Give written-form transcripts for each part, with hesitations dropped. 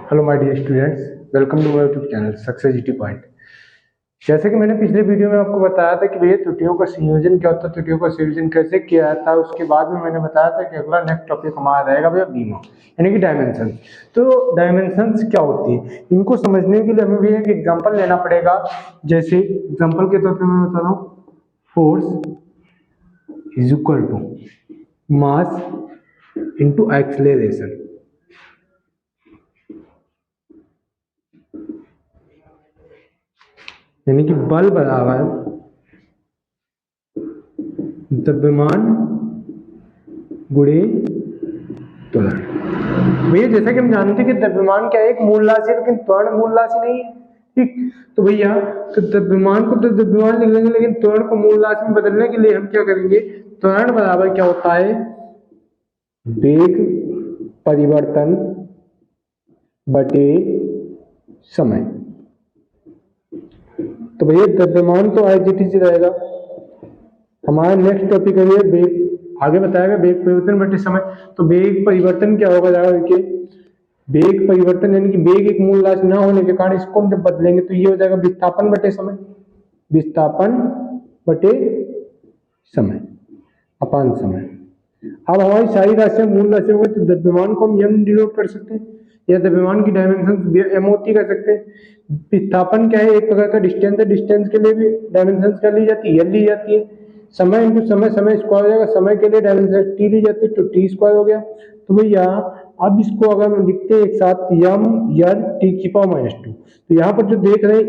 Hello my dear students, welcome to my YouTube channel Success GT Point. जैसे कि मैंने पिछले वीडियो में आपको बताया था कि भैया त्रुटियों का संयोजन क्या होता है, त्रुटियों का संयोजन कैसे किया जाता है, उसके बाद में मैंने बताया था कि अगला नेक्स्ट टॉपिक हमारा रहेगा भैया बीमा यानी कि डायमेंशन। तो डायमेंशंस क्या होती है, इनको समझने के लिए हमें भी एक एग्जाम्पल लेना पड़ेगा। जैसे एग्जाम्पल के तौर पर मैं बता रहा हूँ, force is equal to mass into acceleration. यानी कि बल बराबर द्रव्यमान गुणे त्वरण। भैया जैसा कि हम जानते हैं कि द्रव्यमान क्या है, एक मूल राशि है, लेकिन त्वरण मूल राशि नहीं है। ठीक, तो भैया तो द्रव्यमान को तो द्रव्यमान लिख लेंगे, लेकिन त्वरण को मूल राशि में बदलने के लिए हम क्या करेंगे, त्वरण बराबर क्या होता है, वेग परिवर्तन बटे समय। तो भैया द्रव्यमान तो एज इट इज रहेगा। हमारा नेक्स्ट टॉपिक है वेग, आगे बताएगा वेग परिवर्तन बटे समय। तो वेग परिवर्तन क्या होगा, देखिए वेग परिवर्तन यानी कि वेग एक मूल राशि ना होने के कारण इसको हम जब बदलेंगे तो ये हो जाएगा विस्थापन बटे समय, विस्थापन बटे समय अपान समय। अब हमारी सारी राशियां मूल राशि हो गई, तो द्रव्यमान को हम एम डिनोट कर सकते हैं या द्रव्यमान की डायमेंशन एम होती कर सकते हैं। विस्थापन क्या है, एक प्रकार का डिस्टेंस है, डिस्टेंस के लिए भी डायमेंशन क्या ली जाती है, एल ली जाती है। समय इंटू समय, समय स्क्वायर हो जाएगा, समय के लिए डायमेंशन टी ली जाती है, तो टी स्क्वायर हो गया। तो भैया अब इसको अगर हम लिखते हैं एक साथ यम एल टी की पावर माइनस टू, तो यहाँ पर जो देख रहे हैं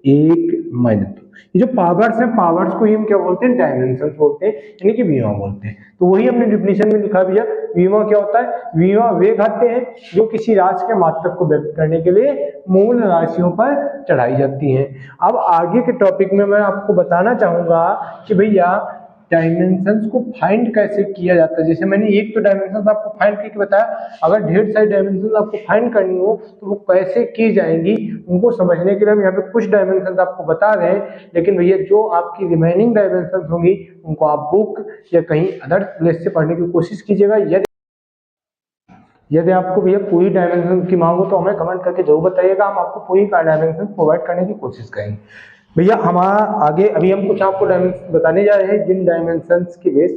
एक माइनस टू, ये जो पावर्स है, पावर्स को ही हम क्या बोलते हैं, डायमेंशन बोलते हैं, यानी कि विमा बोलते हैं। तो वही हमने डिफिनेशन में लिखा भैया, विमा क्या होता है, विमा वे खाते हैं जो किसी राशि के मात्रक को व्यक्त करने के लिए मूल राशियों पर चढ़ाई जाती हैं। अब आगे के टॉपिक में मैं आपको बताना चाहूंगा कि भैया डायमेंशंस को फाइंड कैसे किया जाता है। जैसे मैंने एक तो डायमेंशंस आपको फाइंड करके बताया, अगर ढेर सारी डायमेंशंस आपको फाइंड करनी हो तो वो कैसे की जाएंगी, उनको समझने के लिए हम यहाँ पे कुछ डायमेंशंस आपको बता रहे हैं। लेकिन भैया जो आपकी रिमेनिंग डायमेंशंस होंगी उनको आप बुक या कहीं अदर प्लेस से पढ़ने की कोशिश कीजिएगा। यदि आपको भैया पूरी डायमेंशन की मांग हो तो हमें कमेंट करके जरूर बताइएगा, हम आपको पूरी डायमेंशन प्रोवाइड करने की कोशिश करेंगे। भैया हमारा आगे अभी हम कुछ आपको डायमेंशन बताने जा रहे हैं, जिन डायमेंशंस की बेस,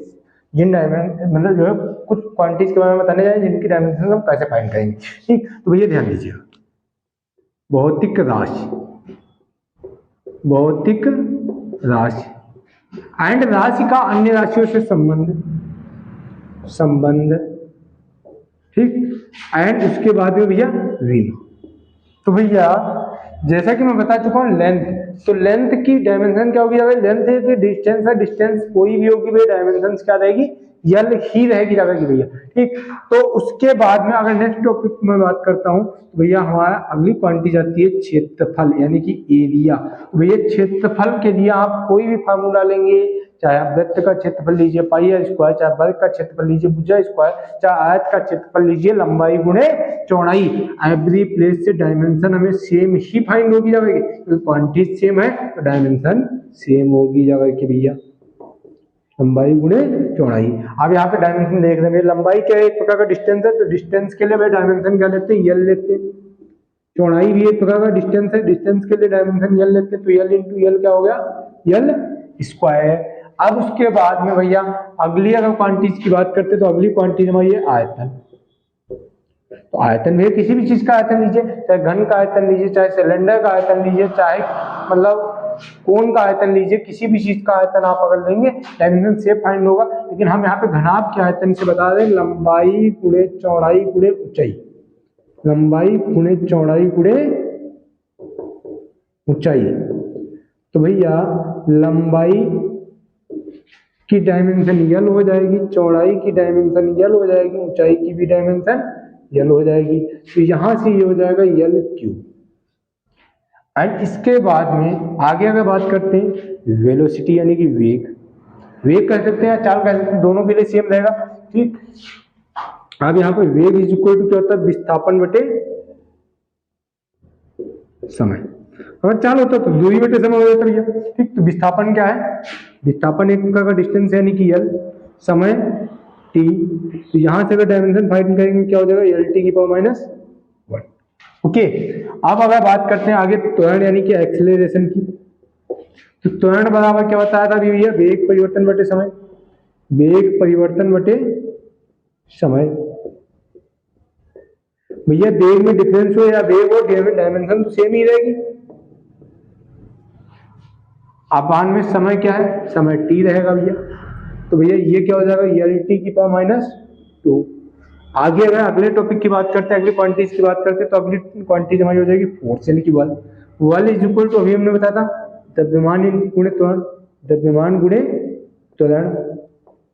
जिन डायमेंशन मतलब जो है कुछ क्वांटिटीज के बारे में बताने जा रहे हैं जिनकी डायमेंशन हम कैसे फाइंड करेंगे। ठीक, तो भैया ध्यान दीजिएगा, भौतिक राशि, भौतिक राशि एंड राशि का अन्य राशियों से संबंध, ठीक, एंड उसके बाद में भैया विमा। तो भैया जैसा कि मैं बता चुका हूँ लेंथ, तो लेंथ की डायमेंशन क्या होगी, अगर लेंथ है कि डिस्टेंस है, डिस्टेंस कोई भी होगी भैया डायमेंशन क्या रहेगी, यल ही रहेगी भैया। ठीक, तो उसके बाद में अगर नेक्स्ट टॉपिक में बात करता हूँ तो भैया हमारा अगली क्वांटिटी आती है क्षेत्रफल यानी कि एरिया। भैया क्षेत्रफल के लिए आप कोई भी फार्मूला लेंगे, चाहे आप वृत्त का क्षेत्रफल लीजिए पाई आर स्क्वायर, चाहे वर्ग का क्षेत्रफल लीजिए भुजा स्क्वायर, चाहे आयत का क्षेत्रफल लीजिए लंबाई गुणे चौड़ाई, एवरी प्लेस से डायमेंशन हमें सेम ही फाइंड होगी जाएगी, क्योंकि क्वांटिटी सेम है तो डायमेंशन सेम होगी जाएगी भैया, लंबाई गुणे चौड़ाई। अब यहाँ पे डायमेंशन देख रहे हैं, लंबाई क्या है, एक प्रकार का डिस्टेंस है, तो डिस्टेंस के लिए भाई डायमेंशन क्या लेते हैं, यल लेते हैं। चौड़ाई भी एक प्रकार का डिस्टेंस है, डिस्टेंस के लिए डायमेंशन यल लेते हैं, तो यल इंटू यल क्या हो गया, यल स्क्वायर। अब उसके बाद में भैया अगली अगर क्वांटिटीज की बात करते हैं तो अगली क्वांटिटी हमारी है आयतन। तो आयतन भैया किसी भी चीज का आयतन लीजिए, चाहे घन का आयतन लीजिए, चाहे सिलेंडर का आयतन लीजिए, चाहे मतलब कोन का आयतन लीजिए, किसी भी चीज का आयतन आप अगर लेंगे डायमेंशन से फाइंड होगा। लेकिन हम यहाँ पे घनाभ के आयतन से बता रहे हैं, लंबाई गुणे चौड़ाई गुणे ऊंचाई, लंबाई गुणे चौड़ाई गुणे ऊंचाई। तो भैया लंबाई की डायमेंशन यल हो जाएगी, चौड़ाई की डायमेंशन यल हो जाएगी, ऊंचाई की भी डायमेंशन यल हो जाएगी। तो यहां से ये हो जाएगा यल क्यूब। एंड इसके बाद में आगे अगर बात करते हैं वेलोसिटी यानी कि वेग, वेग कह सकते हैं या चाल कह सकते हैं, दोनों के लिए सेम रहेगा। ठीक, अब यहाँ पे वेग इज इक्वल टू क्या होता है, विस्थापन बटे समय। अगर चाल होता तो दूरी बटे समय हो जाता भैया। ठीक, तो विस्थापन क्या है, विस्थापन एक का डिस्टेंस यानी कि यल, समय टी, तो यहां से अगर डायमेंशन फाइंड करेंगे क्या हो जाएगा, यल टी की पावर माइनस 1। ओके, अब अगर बात करते हैं आगे त्वरण यानी कि एक्सेलरेशन की, तो त्वरण बराबर क्या बताया था अभी भैया, वेग परिवर्तन बटे समय, वेग परिवर्तन बटे समय। भैया वेग में डिफरेंस हो या वेग हो, डायमेंशन तो सेम ही रहेगी। अपान में समय क्या है, समय t रहेगा भैया, तो भैया ये क्या हो जाएगा, एल टी की पावर माइनस 2। आगे अगर अगले टॉपिक की बात करते हैं, अगली क्वांटिटीज की बात करते हैं, तो अगली क्वांटिटी हमारी हो जाएगी फोर्स यानी कि बल। बल इज इक्वल टू, अभी हमने बताया था द्रव्यमान गुणे त्वरण, द्रव्यमान गुणे त्वरण।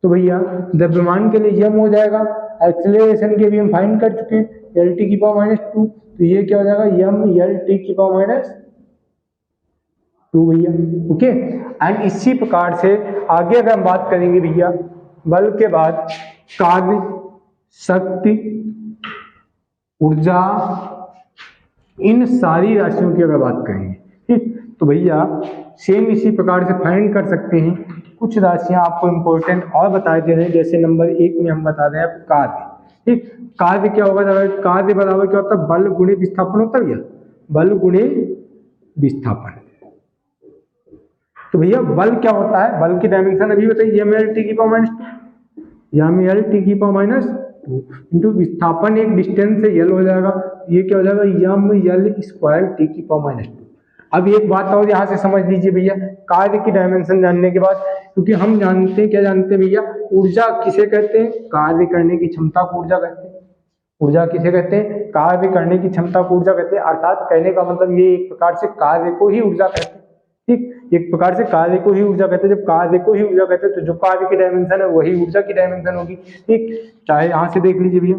तो भैया द्रव्यमान के लिए यम हो जाएगा, एक्सेलरेशन के भी हम फाइंड कर चुके हैं, एल टी की पावर माइनस 2, तो ये क्या हो जाएगा, यम एल टी की पावर माइनस 2 भैया। ओके, एंड इसी प्रकार से आगे अगर हम बात करेंगे भैया, बल के बाद कार्य, शक्ति, ऊर्जा, इन सारी राशियों की अगर बात करेंगे, ठीक, तो भैया सेम इसी प्रकार से फाइंड कर सकते हैं। कुछ राशियां आपको इंपॉर्टेंट और बता दे रहे हैं, जैसे नंबर 1 में हम बता रहे हैं कार्य, ठीक, कार्य क्या होगा, कार्य बराबर क्या होता है, बल गुणे विस्थापन होता है भैया, बल गुणे विस्थापन। तो भैया बल क्या होता है, बल की डायमेंशन अभी बताइए, एम एल टी की power minus 2, M L T की पावर माइनस 2 इंटू विस्थापन एक डिस्टेंस से यल हो जाएगा, ये क्या हो जाएगा, यम यल स्क्वायर टी की पावर माइनस 2। अब एक बात और यहाँ से समझ लीजिए भैया, कार्य की डायमेंशन जानने के बाद, क्योंकि हम जानते हैं, क्या जानते हैं भैया, ऊर्जा किसे कहते हैं, कार्य करने की क्षमता को ऊर्जा कहते हैं। ऊर्जा किसे कहते हैं, कार्य करने की क्षमता को ऊर्जा कहते हैं, अर्थात कहने का मतलब ये एक प्रकार से कार्य को ही ऊर्जा कहते हैं, ठीक, एक प्रकार से कार्य को ही ऊर्जा कहते हैं। जब कार्य को ही ऊर्जा कहते हैं तो जो कार्य की डायमेंशन है वही ऊर्जा की डायमेंशन होगी, ठीक। चाहे यहां से देख लीजिए भैया,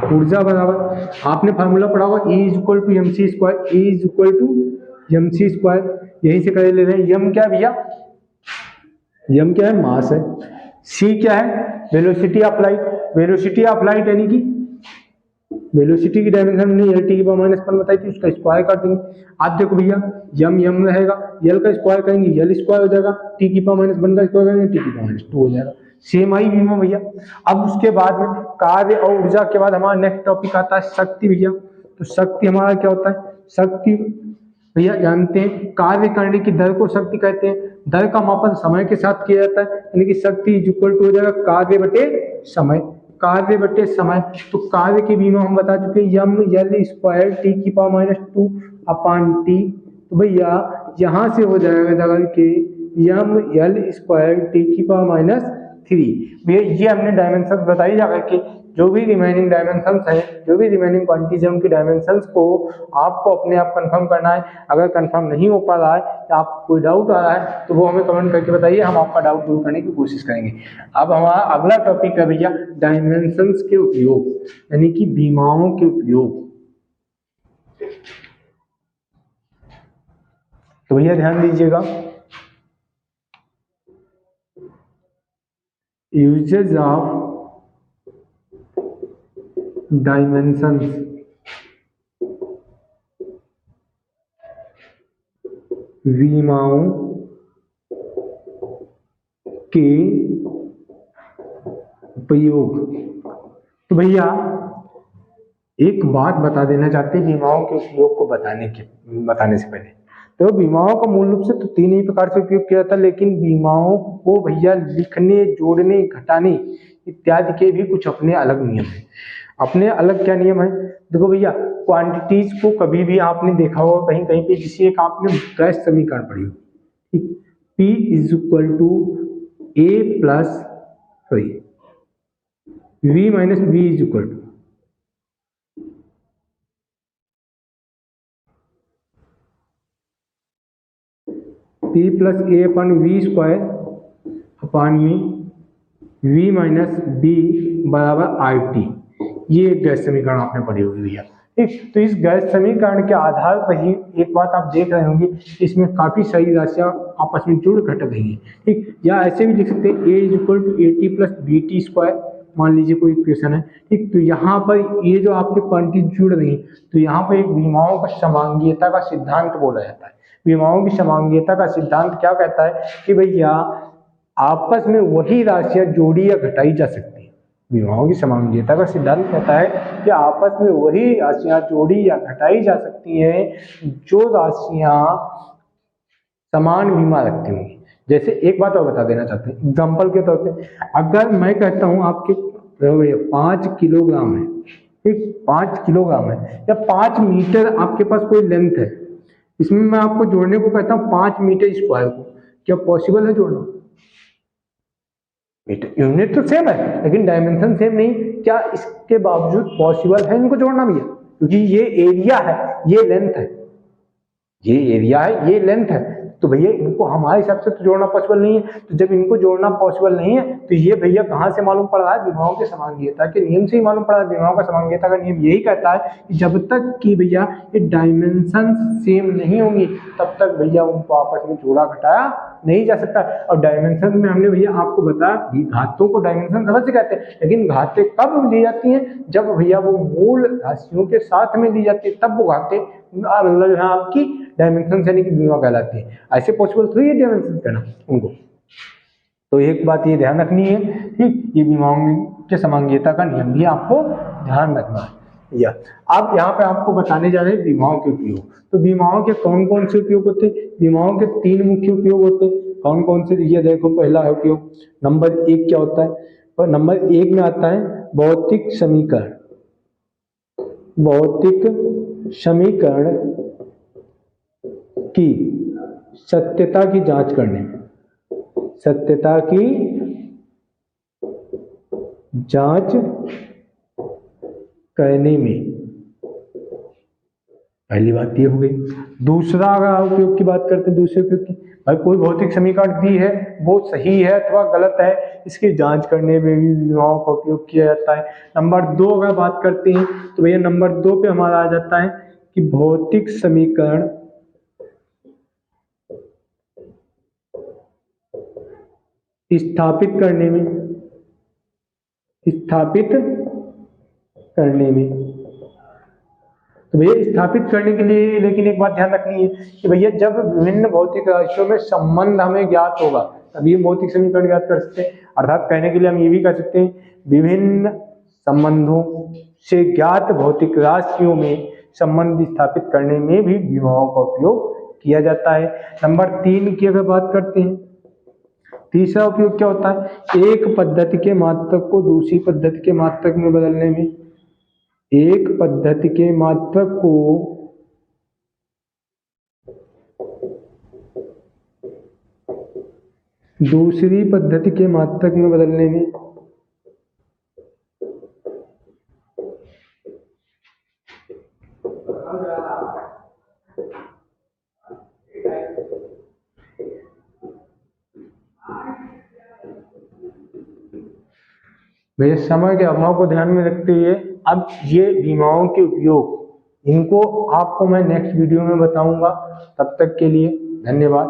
ऊर्जा बराबर आपने फार्मूला पढ़ा होगा, E is equal to M C square, E is equal to M C square, यहीं से कर ले रहे हैं। यम क्या है भैया, यम क्या है, मास है। सी क्या है, velocity of light, velocity of light यानी कि वेलोसिटी की डायमेंशन हमने एल टी की पावर माइनस 1 बताई थी, उसका स्क्वायर कर देंगे। आप देखो भैया, यम यम रहेगा, यल का स्क्वायर करेंगे यल स्क्वायर हो जाएगा, टी की पावर माइनस 1 का स्क्वायर करेंगे टी की पावर माइनस 2 हो जाएगा, सेम आई भी में भैया। अब उसके बाद में कार्य और ऊर्जा के बाद हमारा नेक्स्ट टॉपिक आता है शक्ति भैया। तो शक्ति हमारा क्या होता है, शक्ति भैया जानते हैं, कार्य करने की दर को शक्ति कहते हैं। दर का मापन समय के साथ किया जाता है, यानी कि शक्ति इज इक्वल टू हो जाएगा कार्य बटे समय, कार्य बटे समय। तो कार्य के भी में हम बता चुके हैं, यम यल स्क्वायर टी की पावर माइनस 2 अपान टी। तो भैया यहां से हो जाएगा दगल के यम यल स्क्वायर टी की पावर माइनस 3। भैया ये हमने डायमेंशन बताई जाकर के, जो भी रिमेनिंग डायमेंशंस है, जो भी रिमेनिंग क्वांटिटीज है, उनकी डायमेंशंस को आपको अपने आप कंफर्म करना है। अगर कंफर्म नहीं हो पा रहा है या आप कोई डाउट आ रहा है तो वो हमें कमेंट करके बताइए, हम आपका डाउट दूर करने की कोशिश करेंगे। अब हमारा अगला टॉपिक है भैया डायमेंशंस के उपयोग, यानी कि बीमाओं के उपयोग। तो भैया ध्यान दीजिएगा, यूजेज ऑफ डायमेंशंस, विमाओं के उपयोग। तो भैया एक बात बता देना चाहते हैं विमाओं के उपयोग को बताने से पहले, तो विमाओं का मूल रूप से तो 3 ही प्रकार से उपयोग किया जाता है, लेकिन विमाओं को भैया लिखने, जोड़ने, घटाने इत्यादि के भी कुछ अपने अलग नियम है। अपने अलग क्या नियम है, देखो भैया क्वांटिटीज को कभी भी आपने देखा होगा कहीं कहीं पे, जिसे एक आपने गैस समीकरण पढ़ी हो, ठीक, P is equal to A plus sorry V minus B is equal to P plus A upon V square upon में V माइनस बी बराबर आर टी। ये एक गैस समीकरण आपने पढ़ी होगी भैया, ठीक। तो इस गैस समीकरण के आधार पर ही एक बात आप देख रहे होंगे, इसमें काफी सारी राशियां आपस में जुड़ घट रही हैं, ठीक। या ऐसे भी लिख सकते हैं a is equal to a t plus b t square, मान लीजिए कोई इक्वेशन है, ठीक। तो यहाँ पर ये जो आपके क्वांटिटी जुड़ रही है, तो यहाँ पर एक विमाओं का समांगीयता का सिद्धांत बोला जाता है। विमाओं की समांगीयता का सिद्धांत क्या कहता है कि भैया आपस में वही राशियां जोड़ी या घटाई जा सकती है, विमाओं की समांगीयता का सिद्धांत कहता है कि आपस में वही राशियां जोड़ी या घटाई जा सकती हैं जो राशियां समान बीमा रखती होंगी। जैसे एक बात और बता देना चाहते हैं एग्जाम्पल के तौर पे, अगर मैं कहता हूं आपके 5 किलोग्राम है, ठीक 5 किलोग्राम है या 5 मीटर आपके पास कोई लेंथ है, इसमें मैं आपको जोड़ने को कहता हूँ 5 मीटर स्क्वायर को, क्या पॉसिबल है जोड़ना? यूनिट तो सेम है लेकिन डायमेंशन सेम नहीं, क्या इसके बावजूद पॉसिबल है इनको जोड़ना भैया? क्योंकि ये एरिया है, ये लेंथ है, ये एरिया है, ये लेंथ है, तो भैया इनको हमारे हिसाब से तो जोड़ना पॉसिबल नहीं है। तो जब इनको जोड़ना पॉसिबल नहीं है तो ये भैया कहाँ से मालूम पड़ रहा है? विमाओं के समांगीयता के नियम से ही मालूम पड़ रहा है। विमाओं का समांगीयता का नियम यही कहता है कि जब तक कि भैया ये डायमेंशन सेम नहीं होंगी तब तक भैया उनको आपस में जोड़ा घटाया नहीं जा सकता। और डायमेंशन में हमने भैया आपको बताया घातों को डायमेंशन समझ से कहते हैं, लेकिन घातें कब ली जाती हैं? जब भैया वो मूल राशियों के साथ में ली जाती है तब वो घातें मतलब यहाँ आपकी डायमेंशन यानी कि बीमा कहलाती है। ऐसे पॉसिबल थोड़ी है डायमेंशन करना उनको। तो एक बात ये ध्यान रखनी है, ठीक, ये बीमाओं के समांगीयता का नियम भी आपको ध्यान रखना है। या अब यहाँ पे आपको बताने जा रहे हैं बीमाओं के उपयोग। तो बीमाओं के कौन कौन से उपयोग होते हैं? बीमाओं के 3 मुख्य उपयोग होते हैं। कौन कौन से? ये देखो, पहला है उपयोग नंबर 1 क्या होता है? और नंबर 1 में आता है भौतिक समीकरण। भौतिक समीकरण की सत्यता की जांच करने में, सत्यता की जांच करने में, पहली बात ये हो गई। दूसरा अगर उपयोग की बात करते हैं, दूसरे उपयोग की, भाई कोई भौतिक समीकरण दी है वो सही है अथवा गलत है, इसकी जांच करने में भी विमाओं का उपयोग किया जाता है। नंबर 2 अगर बात करते हैं तो भैया नंबर 2 पे हमारा आ जाता है कि भौतिक समीकरण स्थापित करने में, स्थापित करने में। तो भैया स्थापित करने के लिए लेकिन एक बात ध्यान रखनी है कि भैया जब विभिन्न भौतिक राशियों में संबंध हमें ज्ञात होगा तभी हम भौतिक समीकरण ज्ञात कर सकते हैं। अर्थात कहने के लिए हम ये भी कह सकते हैं विभिन्न संबंधों से ज्ञात भौतिक राशियों में संबंध स्थापित करने में भी विमाओं का उपयोग किया जाता है। नंबर 3 की अगर बात करते हैं, तीसरा उपयोग क्या होता है? एक पद्धति के मात्रक को दूसरी पद्धति के मात्रक में बदलने में, एक पद्धति के मात्रक को दूसरी पद्धति के मात्रक में बदलने में। मेरे समय के अभाव को ध्यान में रखते हुए अब ये बीमाओं के उपयोग इनको आपको मैं नेक्स्ट वीडियो में बताऊंगा। तब तक के लिए धन्यवाद।